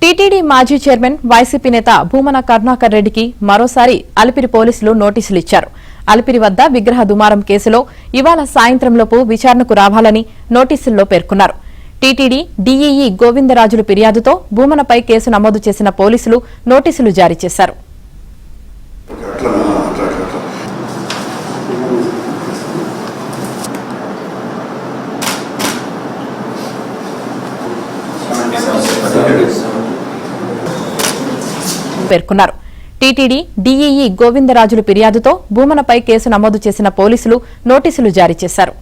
TTD మాజీ chairman YCP నేత భూమన కరుణాకర్ రెడ్డికి మరోసారి అలిపిరి పోలీసులు నోటీసులు ఇచ్చారు. అలిపిరి వద్ద విగ్రహ దుమారం కేసులో ఇవాళ సాయంత్రంలోపు విచారణకు రావాలని నోటీసుల్లో పేర్కొన్నారు. టీటీడీ డీఈఈ గోవిందరాజుల ఫిర్యాదుతో భూమనపై కేసు నమోదు చేసిన పోలీసులు నోటీసులు జారీ చేశారు. పేర్కొన్నారు. టీటీడీ డీఈఈ గోవిందరాజుల ఫిర్యాదుతో భూమనపై కేసు నమోదు చేసిన పోలీసులు నోటీసులు జారీ చేశారు.